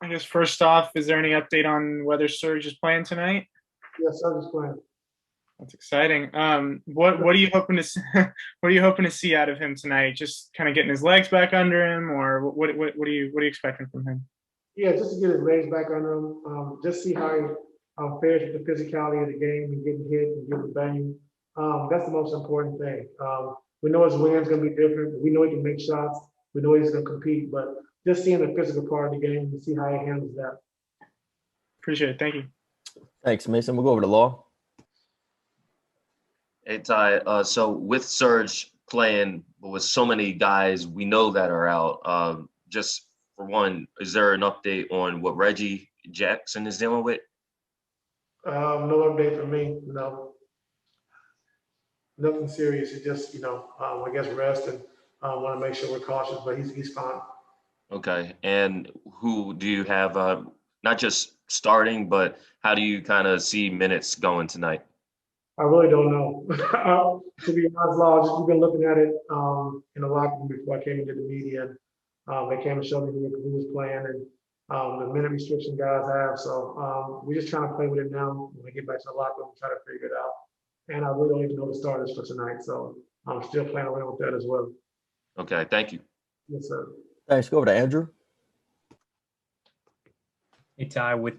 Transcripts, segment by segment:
I guess first off, is there any update on whether Serge is playing tonight? Yes, I'm just playing. That's exciting. What are you hoping to see, what are you hoping to see out of him tonight? Just kind of getting his legs back under him, or what are you expecting from him? Yeah, just to get his legs back under him, just see how he fares with the physicality of the game and getting hit and getting banged. That's the most important thing. We know his wind's going to be different. We know he can make shots. We know he's going to compete, but just seeing the physical part of the game and see how he handles that. Appreciate it. Thank you. Thanks, Mason. We'll go over to Law. Hey, Ty. So with Serge playing, but with so many guys we know that are out, just for one, is there an update on what Reggie Jackson is dealing with? No update for me. No, nothing serious. It's just I guess rest and want to make sure we're cautious, but he's fine. Okay. And who do you have? Not just starting, but how do you kind of see minutes going tonight? I really don't know. To be honest, Law, we've been looking at it in the locker room before I came into the media. They came and showed me who was playing and the minute restriction guys have. So we're just trying to play with it now. When we get back to the locker room, try to figure it out. And I really don't even know the starters for tonight. So I'm still playing around with that as well. Okay. Thank you. Yes, sir. Thanks. Go over to Andrew. Hey, Ty, with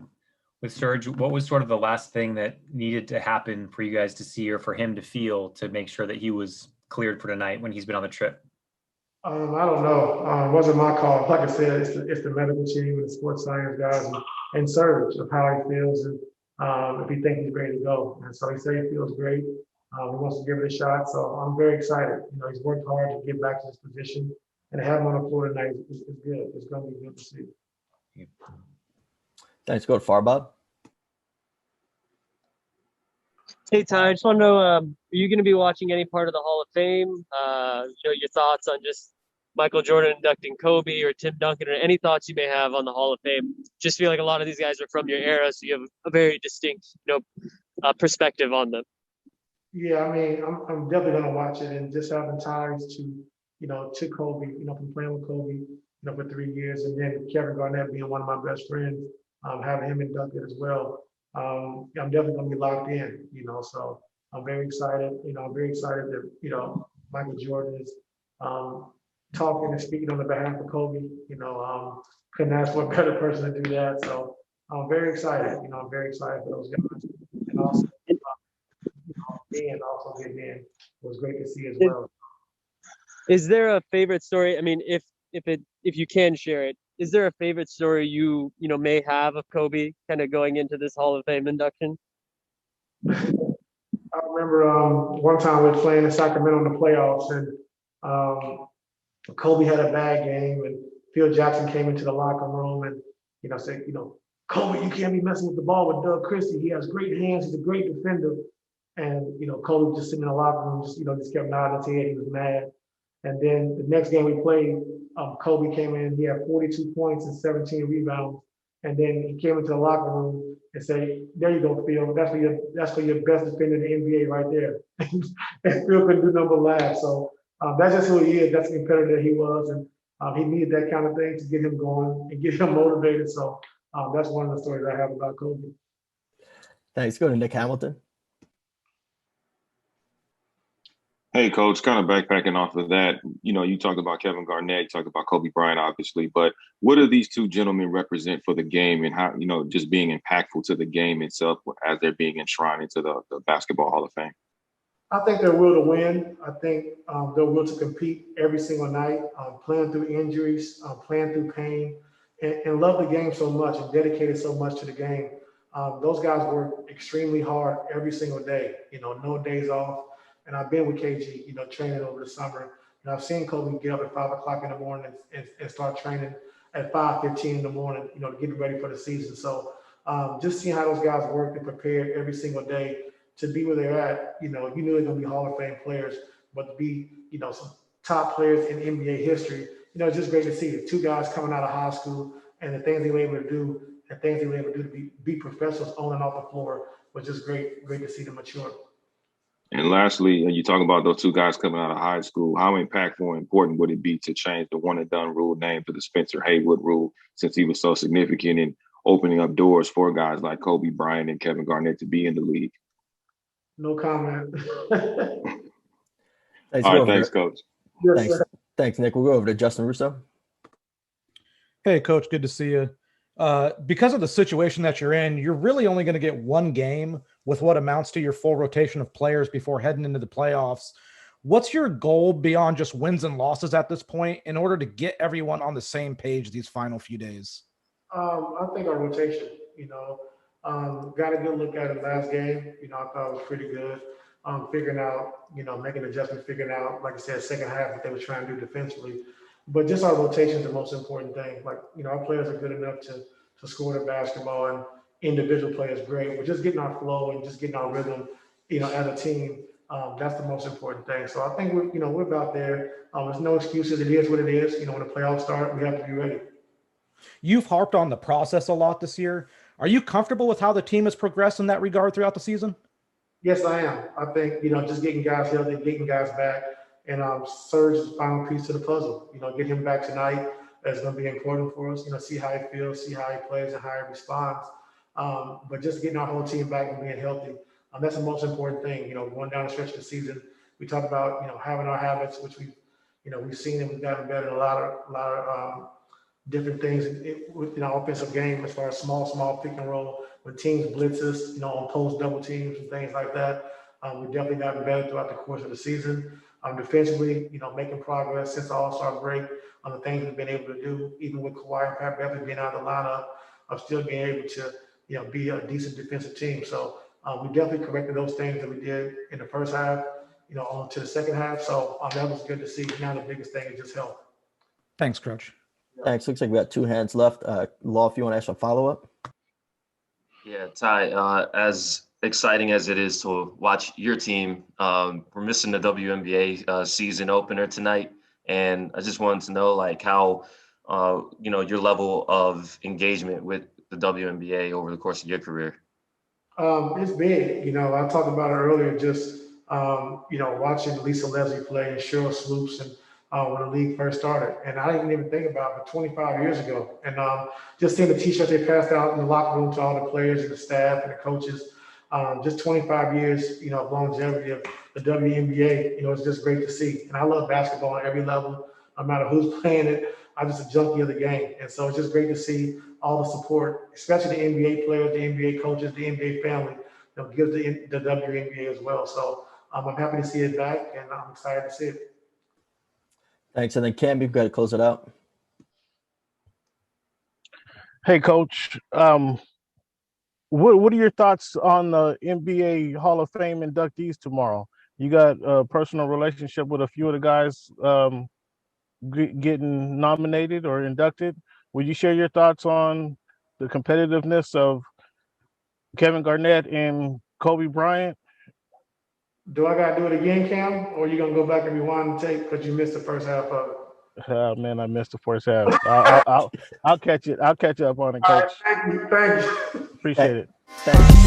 Serge, what was sort of the last thing that needed to happen for you guys to see or for him to feel to make sure that he was cleared for tonight when he's been on the trip? I don't know. It wasn't my call. Like I said, it's the medical team and the sports science guys and Serge of how he feels and if he thinks he's ready to go. And so he said he feels great. He wants to give it a shot. So I'm very excited. He's worked hard to get back to his position and to have him on the floor tonight is good. It's going to be good to see. Thanks. Go to Farbod. Hey, Ty, I just want to know, are you going to be watching any part of the Hall of Fame? Your thoughts on just Michael Jordan inducting Kobe or Tim Duncan, or any thoughts you may have on the Hall of Fame? Just feel like a lot of these guys are from your era, so you have a very distinct, perspective on them. Yeah, I mean, I'm definitely going to watch it, and just having ties to Kobe, from playing with Kobe, for 3 years, and then Kevin Garnett being one of my best friends, having him inducted as well. I'm definitely going to be locked in, so I'm very excited. I'm very excited that, Michael Jordan is talking and speaking on the behalf of Kobe. Couldn't ask for a better person to do that. So I'm very excited. I'm very excited for those guys. And also, being getting in was great to see as well. Is there a favorite story? I mean, if you can share it, is there a favorite story you may have of Kobe kind of going into this Hall of Fame induction? I remember one time we were playing in Sacramento in the playoffs, and Kobe had a bad game, and Phil Jackson came into the locker room and said, Kobe, you can't be messing with the ball with Doug Christie. He has great hands. He's a great defender. And Kobe just sitting in the locker room, just kept nodding his head. He was mad. And then the next game we played, Kobe came in. He had 42 points and 17 rebounds. And then he came into the locker room and said, "There you go, Phil. That's for your best defender in the NBA right there." And Phil couldn't do nothing but laugh. So that's just who he is. That's the competitor he was, and he needed that kind of thing to get him going and get him motivated. So that's one of the stories I have about Kobe. Thanks. Go to Nick Hamilton. Hey, Coach, kind of backpacking off of that, you talked about Kevin Garnett, you talked about Kobe Bryant, obviously, but what do these two gentlemen represent for the game and how, just being impactful to the game itself as they're being enshrined into the Basketball Hall of Fame? I think their will to win. I think their will to compete every single night, playing through injuries, playing through pain, and love the game so much and dedicated so much to the game. Those guys work extremely hard every single day, no days off. And I've been with KG, training over the summer. I've seen Kobe get up at 5 o'clock in the morning and start training at 5:15 in the morning, getting ready for the season. So just seeing how those guys work and prepare every single day to be where they're at, you knew they're going to be Hall of Fame players, but to be, some top players in NBA history, it's just great to see the two guys coming out of high school and the things they were able to do and things they were able to do to be professionals on and off the floor was just great to see them mature. And lastly, you talk about those two guys coming out of high school. How impactful and important would it be to change the one and done rule name to the Spencer Haywood rule, since he was so significant in opening up doors for guys like Kobe Bryant and Kevin Garnett to be in the league? No comment. Thanks, All right, thanks, Coach. Yes, Thanks. sir. Thanks, Nick. We'll go over to Justin Russo. Hey, Coach, good to see you. Because of the situation that you're in, you're really only going to get one game with what amounts to your full rotation of players before heading into the playoffs. What's your goal beyond just wins and losses at this point in order to get everyone on the same page these final few days? I think our rotation, got a good look at it last game. I thought it was pretty good. Figuring out, making adjustments, figuring out, like I said, second half what they were trying to do defensively. But just our rotation is the most important thing. Like, our players are good enough to score the basketball, and individual players great. We're just getting our flow and just getting our rhythm, as a team. That's the most important thing. So I think we're about there. There's no excuses. It is what it is. When the playoffs start, we have to be ready. You've harped on the process a lot this year. Are you comfortable with how the team has progressed in that regard throughout the season? Yes, I am. I think, just getting guys healthy, getting guys back, and Serge is the final piece to the puzzle. Get him back tonight. That's going to be important for us. See how he feels, see how he plays, and how he responds. But just getting our whole team back and being healthy, that's the most important thing. Going down the stretch of the season, we talk about, having our habits, which we've seen and we've gotten better in a lot of different things within our offensive game, as far as small pick and roll, when teams blitz us, on post double teams and things like that. We've definitely gotten better throughout the course of the season. Defensively, making progress since the All-Star break on the things we've been able to do, even with Kawhi and Pat Beverly being out of the lineup, of still being able to, be a decent defensive team. So we definitely corrected those things that we did in the first half, on to the second half. So that was good to see. Now the biggest thing is just health. Thanks, Coach. Thanks. Looks like we got two hands left. Law, if you want to ask a follow-up. Yeah, Ty, as exciting as it is to watch your team, we're missing the WNBA season opener tonight. And I just wanted to know, how, your level of engagement with the WNBA over the course of your career. It's big. I talked about it earlier, just, watching Lisa Leslie play and Cheryl Swoops and when the league first started. And I didn't even think about it, but 25 years ago. And just seeing the T-shirts they passed out in the locker room to all the players and the staff and the coaches, just 25 years, of longevity of the WNBA, it's just great to see. And I love basketball on every level, no matter who's playing it. I'm just a junkie of the game. And so it's just great to see all the support, especially the NBA players, the NBA coaches, the NBA family, give the WNBA as well. So I'm happy to see it back, and I'm excited to see it. Thanks. And then Cam, you've got to close it out. Hey, Coach. What are your thoughts on the NBA Hall of Fame inductees tomorrow? You got a personal relationship with a few of the guys getting nominated or inducted. Would you share your thoughts on the competitiveness of Kevin Garnett and Kobe Bryant? Do I got to do it again, Cam, or are you going to go back and rewind the tape because you missed the first half of it? Oh, man, I missed the first half. I'll catch it. I'll catch up on it, Coach. All right, thank you. Appreciate it. Thanks.